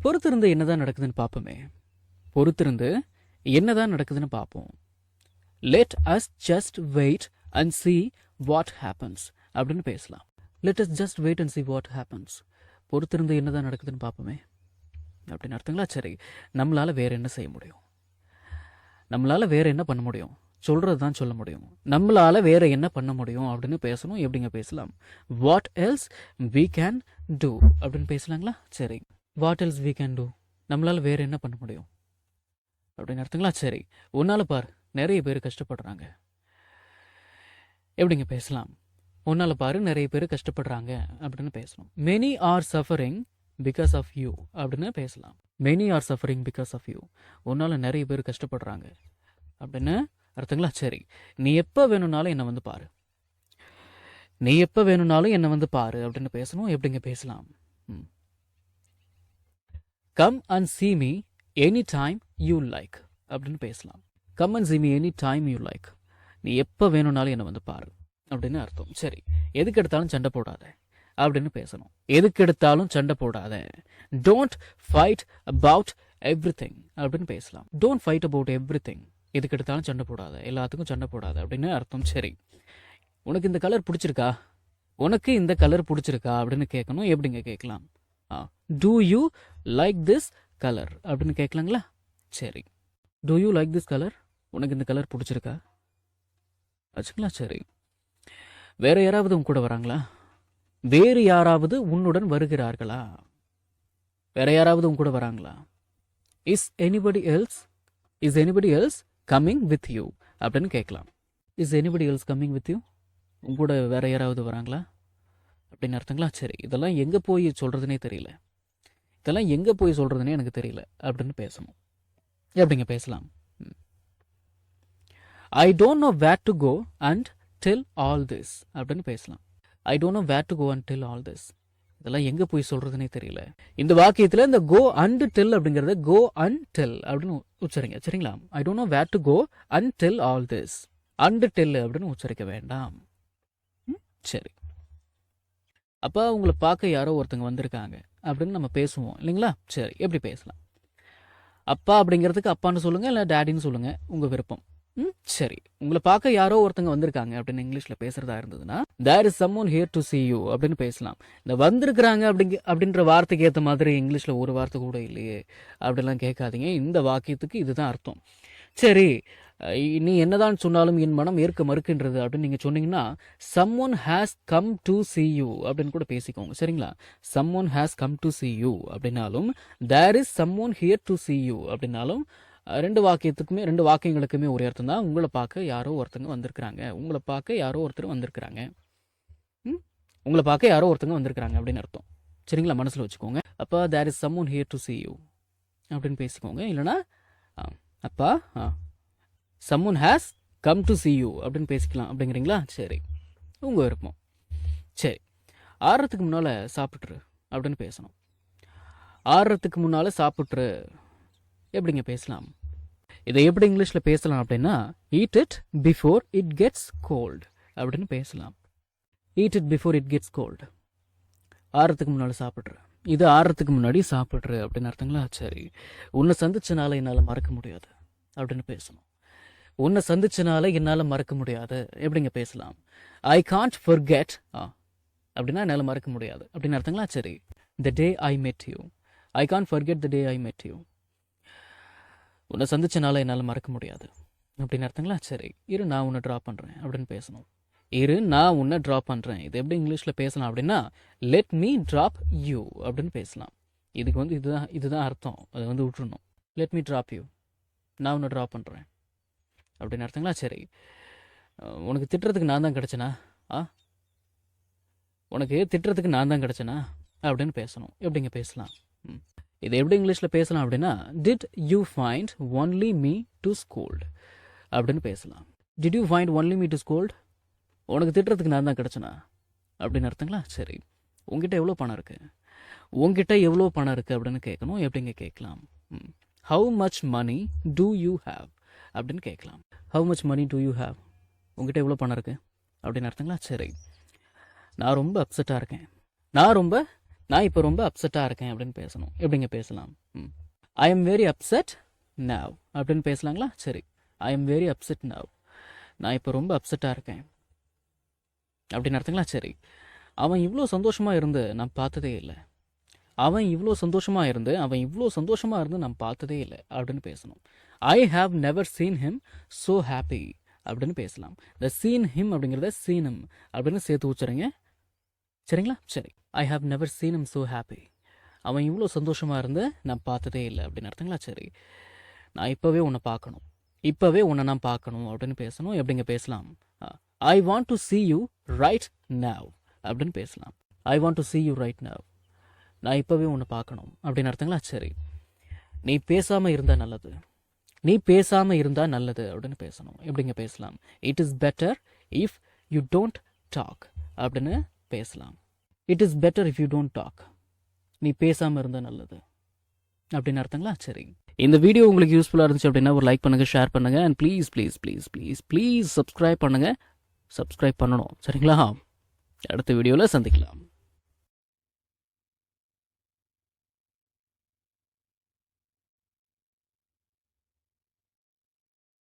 பொறுத்திருந்து என்னதான் நடக்குதுன்னு பார்ப்போமே. பொறுத்திருந்து என்னதான் நடக்குதுன்னு பார்ப்போம். Let us just wait and see what happens அப்படின்னு பேசலாம். Let us just wait and see what happens. பொறுத்திருந்து என்னதான் நடக்குதுன்னு பார்ப்போமே அப்படின்னு அர்த்தங்களா? சரி, நம்மளால வேற என்ன செய்ய முடியும்? நம்மளால வேற என்ன பண்ண முடியும்? சொல்றது தான் சொல்ல முடியும். நம்மளால வேற என்ன பண்ண முடியும் அப்படின்னு பேசணும். எப்படிங்க பேசலாம்? What else we can do அப்படின்னு பேசலாங்களா? சரி, what else we can do, நம்மளால வேற என்ன பண்ண முடியும் அப்படின்னு அர்த்தங்களா? சரி, உன்னால பார் நிறைய பேர் கஷ்டப்படுறாங்க. எப்படிங்க பேசலாம்? உன்னால பாரு நிறைய பேர் கஷ்டப்படுறாங்க அப்படின்னு பேசணும். Many are suffering because of you அப்படின்னு பேசலாம். Many are suffering because of you, உன்னால நிறைய பேர் கஷ்டப்படுறாங்க அப்படின்னு அர்த்தங்களா? சரி, நீ எப்போ வேணும்னாலும் என்னை வந்து பாரு. நீ எப்போ வேணும்னாலும் என்னை வந்து பாரு அப்படின்னு பேசணும். எப்படிங்க பேசலாம்? Come and see me any time you like அப்படின்னு பேசலாம். Come and see me any time you like, நீ எப்போ வேணும்னாலும் என்னை வந்து பாரு அப்படின்னு அர்த்தம். சரி, எதுக்கு எடுத்தாலும் சண்டை போடாத அப்படின்னு பேசணும். எதுக்கு எடுத்தாலும் சண்டை போடாத. டோன்ட் ஃபைட் அபவுட் எவ்ரிதிங் அப்படின்னு பேசலாம். டோன்ட் ஃபைட் அபவுட் எவ்ரிதிங், எதுக்கு எடுத்தாலும் சண்டை போடாத, எல்லாத்துக்கும் சண்டை போடாத அப்படின்னு அர்த்தம். சரி, உனக்கு இந்த கலர் பிடிச்சிருக்கா? உனக்கு இந்த கலர் பிடிச்சிருக்கா அப்படின்னு கேட்கணும். எப்படிங்க கேட்கலாம்? Do you like this colour அப்படின்னு கேட்கலாங்களா? சரி, do you like this colour, உனக்கு இந்த கலர் பிடிச்சிருக்கா வச்சுங்களா? சரி, வேற யாராவது உன் கூட வராங்களா? வேறு யாராவது உன்னுடன் வருகிறார்களா? வேற யாராவது உன் கூட வராங்களா? Is anybody else coming with you அப்படின்னு கேட்கலாம். Is anybody else coming with you, உன் கூட வேற யாராவது வராங்களா அப்படின்னு அர்த்தங்களா? சரி, இதெல்லாம் எங்கே போய் சொல்கிறதுனே தெரியல, இதெல்லாம் எங்கே போய் சொல்கிறதுனே எனக்கு தெரியல அப்படின்னு பேசணும். எப்படிங்க பேசலாம்? I don't know where to go and tell all this அப்படின்னு பேசலாம். I don't know where to go and tell all this, இதெல்லாம் எங்கே போய் சொல்கிறதுனே தெரியல. இந்த வாக்கியத்தில் இந்த கோ அண்ட் டெல் அப்படிங்கிறத கோ அண்ட் டெல் அப்படின்னு உச்சரிங்க. சரிங்களா? I don't know where to go and tell all this, and tell அப்படின்னு உச்சரிக்க வேண்டாம். சரி, அப்போ உங்களை பார்க்க யாரோ ஒருத்தங்க வந்திருக்காங்க அப்படின்னு நம்ம பேசுவோம் இல்லைங்களா? சரி, எப்படி பேசலாம்? அப்பா அப்படிங்கிறதுக்கு அப்பான்னு சொல்லுங்க, இல்லை டேடின்னு சொல்லுங்க, உங்க விருப்பம். சரி, உங்களை பார்க்க யாரோ ஒருத்தங்க வந்திருக்காங்க அப்படின்னு இங்கிலீஷ்ல பேசுறதா இருந்ததுன்னா there is someone here to see you அப்படின்னு பேசலாம். இந்த வந்திருக்கிறாங்க அப்படின்ற வார்த்தைக்கு ஏற்ற மாதிரி இங்கிலீஷ்ல ஒரு வார்த்தை கூட இல்லையே அப்படிலாம் கேட்காதீங்க. இந்த வாக்கியத்துக்கு இதுதான் அர்த்தம். சரி, நீ என்னதான் சொன்னாலும் என் மனம் ஏற்க மறுக்கின்றது அப்படின்னு நீங்க சொன்னீங்கன்னா someone has come to see you அப்படின்னு கூட பேசிக்கோங்க. சரிங்களா? someone has come to see you அப்படின்னாலும் there is someone here to see you அப்படின்னாலும் ரெண்டு வாக்கியங்களுக்குமே ஒரே அர்த்தம் தான். உங்களை பார்க்க யாரோ ஒருத்தங்க வந்திருக்கிறாங்க, உங்களை பார்க்க யாரோ ஒருத்தர் வந்திருக்கிறாங்க, உங்களை பார்க்க யாரோ ஒருத்தங்க வந்திருக்கிறாங்க அப்படின்னு அர்த்தம். சரிங்களா? மனசில் வச்சுக்கோங்க. அப்போ there is someone here to see you அப்படின்னு பேசிக்கோங்க. இல்லைனா அப்பா someone has come to see you அப்படின்னு பேசிக்கலாம் அப்படிங்கிறீங்களா? சரி, உங்கள் விருப்பம். சரி, ஆறுறதுக்கு முன்னால் சாப்பிட்ரு அப்படின்னு பேசணும். ஆறுறதுக்கு முன்னால் சாப்பிட்ரு எப்படிங்க பேசலாம்? இதை எப்படி இங்கிலீஷில் பேசலாம் அப்படின்னா eat it before it gets cold அப்படின்னு பேசலாம். eat it before it gets cold, ஆறுறதுக்கு முன்னால் சாப்பிட்ரு, இது ஆறுறதுக்கு முன்னாடி சாப்பிட்ரு அப்படின்னு அர்த்தங்களா? சரி, உன்னை சந்திச்சனால என்னால் மறக்க முடியாது அப்படின்னு பேசணும். உன்னை சந்திச்சனால என்னால் மறக்க முடியாது எப்படிங்க பேசலாம்? ஐ காண்ட் ஃபர்கெட் அப்படின்னா என்னால் மறக்க முடியாது அப்படின்னு அர்த்தங்களா? சரி, the day I met you, I can't forget the day I met you, உன்னை சந்திச்சனால என்னால் மறக்க முடியாது அப்படின்னு அர்த்தங்களா? சரி, இரு நான் உன்னை ட்ராப் பண்ணுறேன் அப்படின்னு பேசணும். இரு நான் உன்னை ட்ராப் பண்ணுறேன், இது எப்படி இங்கிலீஷில் பேசலாம் அப்படின்னா லெட் மீ ட்ராப் யூ அப்படின்னு பேசலாம். இதுக்கு இதுதான் அர்த்தம், அதை விட்டுறணும். லெட் மீ ட்ராப் யூ, நான் உன்னை ட்ராப் பண்ணுறேன் அப்படின்னு அர்த்தங்களா? சரி, உனக்கு திட்டுறதுக்கு நான் தான் கிடச்சேனா? உனக்கு திட்டுறதுக்கு நான் தான் கிடச்சேனா அப்படின்னு பேசணும். எப்படிங்க பேசலாம்? இதை எப்படி இங்கிலீஷில் பேசலாம் அப்படின்னா did you find only me to scold அப்படின்னு பேசலாம். Did you find only me to scold, உனக்கு திட்டுறதுக்கு நான் தான் கிடச்சேனா அப்படின்னு அர்த்தங்களா? சரி, உங்ககிட்ட எவ்வளோ பணம் இருக்குது, உங்ககிட்ட எவ்வளோ பணம் இருக்குது அப்படின்னு கேட்கணும். எப்படிங்க கேட்கலாம்? How much money do you have அப்படின்னு கேட்கலாம். How much money do you have, உங்ககிட்ட எவ்வளோ பணம் இருக்குது அப்படின்னு அர்த்தங்களா? சரி, நான் ரொம்ப அப்செட்டாக இருக்கேன், நான் ரொம்ப நான் இப்போ ரொம்ப அப்செட்டாக இருக்கேன் அப்படின்னு பேசணும். எப்படிங்க பேசலாம்? I am very upset now அப்படின்னு பேசலாங்களா? சரி, I am very upset now. நான் இப்போ ரொம்ப அப்செட்டாக இருக்கேன் அப்படின்னு அர்த்தங்களா? சரி, அவன் இவ்வளோ சந்தோஷமாக இருந்து நான் பார்த்ததே இல்லை. அவன் இவ்வளோ சந்தோஷமாக இருந்து நான் பார்த்ததே இல்லை அப்படின்னு பேசணும். I have never seen him so happy அப்படின்னு பேசலாம். இந்த சீன் ஹிம் அப்படிங்கிறத சீனம் அப்படின்னு சேர்த்து வச்சுருங்க. சரிங்களா? சரி, I have never seen him so happy. அவன் இவ்வளோ சந்தோஷமாக இருந்து நான் பார்த்ததே இல்லை அப்படின்னு அர்த்தங்களா? சரி, நான் இப்போவே உன்னை நான் பார்க்கணும் அப்படின்னு பேசணும். எப்படிங்க பேசலாம்? I want to see you right now அப்படின்னு பேசலாம். I want to see you right now. நான் இப்போவே உன்னை பார்க்கணும் அப்படின்னு அர்த்தங்களா? சரி, நீ பேசாமல் இருந்தால் நல்லது அப்படின்னு பேசணும். எப்படிங்க பேசலாம்? It is better if you don't talk அப்படின்னு பேசலாம். It is better if you don't talk. நீ பேசாமல் இருந்தால் நல்லது அப்படின்னு அர்த்தங்களா? சரி, இந்த வீடியோ உங்களுக்கு யூஸ்ஃபுல்லாக இருந்துச்சு அப்படின்னா ஒரு லைக் பண்ணுங்கள், ஷேர் பண்ணுங்கள், அண்ட் ப்ளீஸ் சப்ஸ்கிரைப் பண்ணணும். சரிங்களா? அடுத்த வீடியோவில் சந்திக்கலாம்.